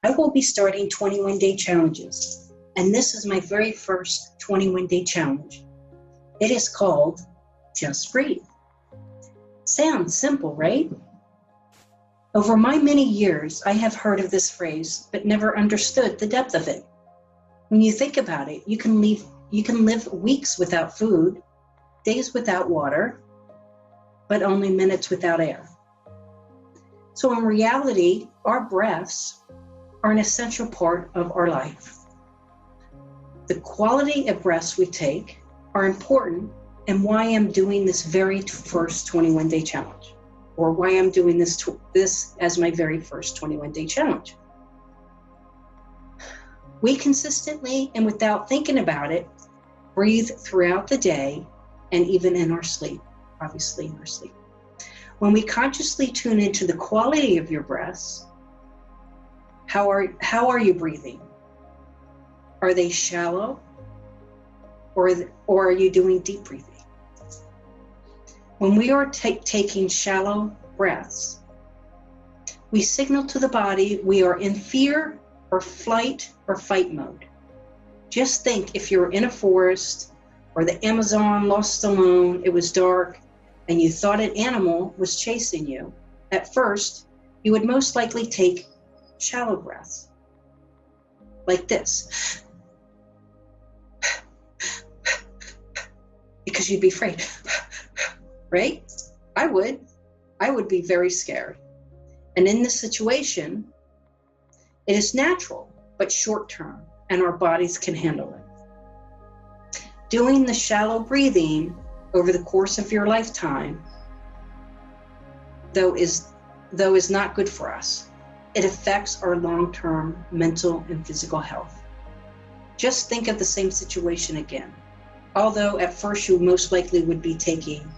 I will be starting 21-day challenges, and this is my very first 21-day challenge. It is called Just Breathe. Sounds simple, right? Over my many years, I have heard of this phrase, but never understood the depth of it. When you think about it, you can live weeks without food, days without water, but only minutes without air. So in reality, our breaths are an essential part of our life. The quality of breaths we take are important, and why I'm doing this very first 21-day challenge, or why I'm doing this as my very first 21-day challenge. We consistently and without thinking about it, breathe throughout the day and even in our sleep, obviously in our sleep. When we consciously tune into the quality of your breaths, how are you breathing? Are they shallow, or are you doing deep breathing? When we are taking shallow breaths, we signal to the body we are in fear or flight or fight mode. Just think if you're in a forest or the Amazon, lost alone, it was dark, and you thought an animal was chasing you. At first, you would most likely take shallow breaths, like this, because you'd be afraid, right? I would be very scared. And in this situation, it is natural, but short-term, and our bodies can handle it. Doing the shallow breathing over the course of your lifetime, though is not good for us. It affects our long-term mental and physical health. Just think of the same situation again. Although at first you most likely would be taking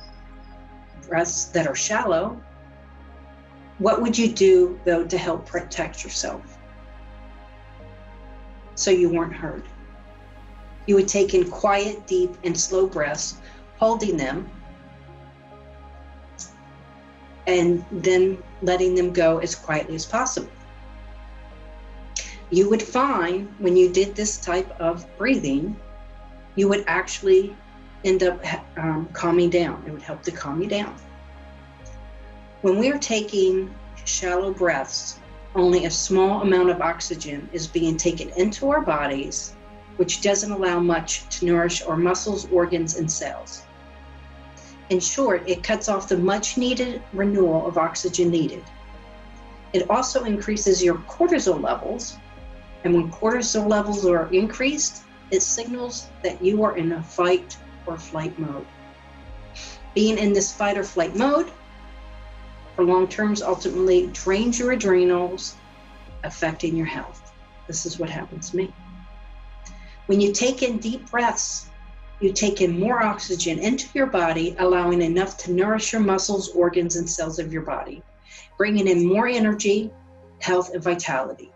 breaths that are shallow, what would you do though to help protect yourself so you weren't hurt? You would take in quiet, deep, and slow breaths, holding them, and then letting them go as quietly as possible. You would find when you did this type of breathing, you would actually end up calming down. It would help to calm you down. When we are taking shallow breaths, only a small amount of oxygen is being taken into our bodies, which doesn't allow much to nourish our muscles, organs, and cells. In short, it cuts off the much needed renewal of oxygen needed. It also increases your cortisol levels, and when cortisol levels are increased, it signals that you are in a fight or flight mode. Being in this fight or flight mode for long terms ultimately drains your adrenals, affecting your health. This is what happens to me. When you take in deep breaths, you take in more oxygen into your body, allowing enough to nourish your muscles, organs, and cells of your body, bringing in more energy, health, and vitality.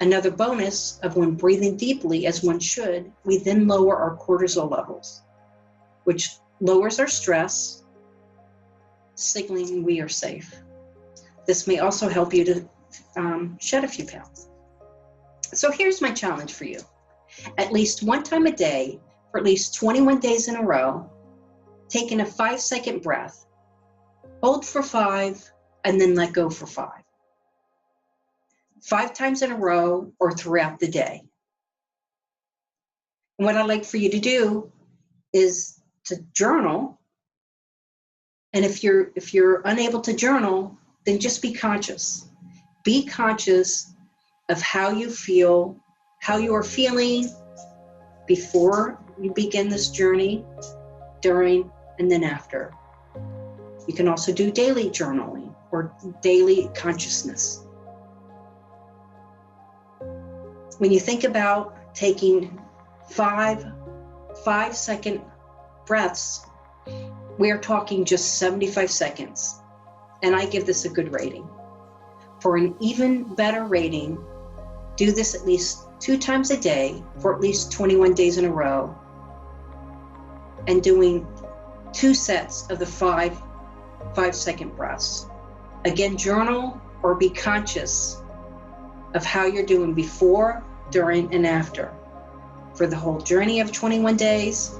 Another bonus of when breathing deeply, as one should, we then lower our cortisol levels, which lowers our stress, signaling we are safe. This may also help you to shed a few pounds. So here's my challenge for you. At least one time a day, for at least 21 days in a row, take in a 5-second breath, hold for 5, and then let go for 5. 5 times in a row or throughout the day. And what I'd like for you to do is to journal. And if you're unable to journal, then just be conscious. Be conscious of how you feel, how you are feeling before you begin this journey, during, and then after. You can also do daily journaling or daily consciousness. When you think about taking 5-second breaths, we are talking just 75 seconds. And I give this a good rating. For an even better rating, do this at least 2 times a day for at least 21 days in a row, and doing 2 sets of the 5-second breaths. Again, journal or be conscious of how you're doing before, during, and after for the whole journey of 21 days,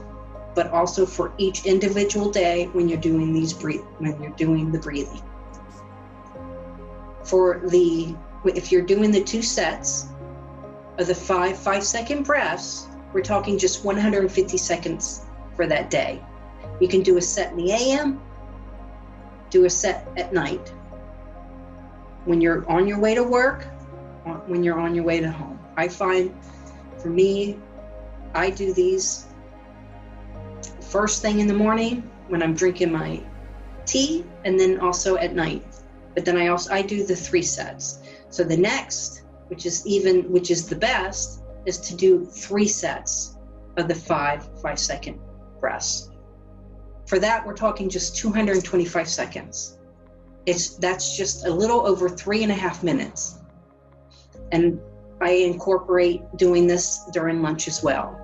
but also for each individual day when you're doing the breathing. If you're doing the 2 sets of the 5-second breaths, we're talking just 150 seconds for that day. You can do a set in the AM, do a set at night. When you're on your way to work, when you're on your way to home. I find, for me, I do these first thing in the morning when I'm drinking my tea, and then also at night. But then I do the 3 sets. So the next, which is the best, is to do 3 sets of the 5-second breaths. For that, we're talking just 225 seconds. That's just a little over 3.5 minutes. And I incorporate doing this during lunch as well.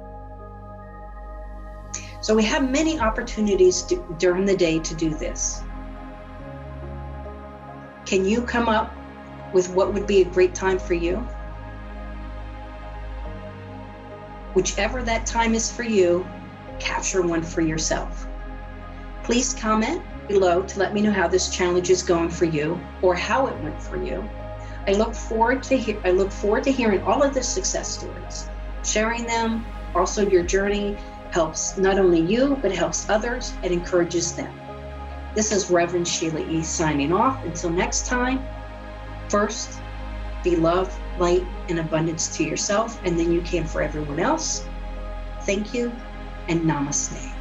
So we have many opportunities during the day to do this. Can you come up with what would be a great time for you? Whichever that time is for you, capture one for yourself. Please comment below to let me know how this challenge is going for you, or how it went for you. I look forward to hearing all of the success stories. Sharing them, also your journey, helps not only you, but helps others and encourages them. This is Reverend Sheila E. signing off. Until next time, first, be love, light, and abundance to yourself, and then you can for everyone else. Thank you, and namaste.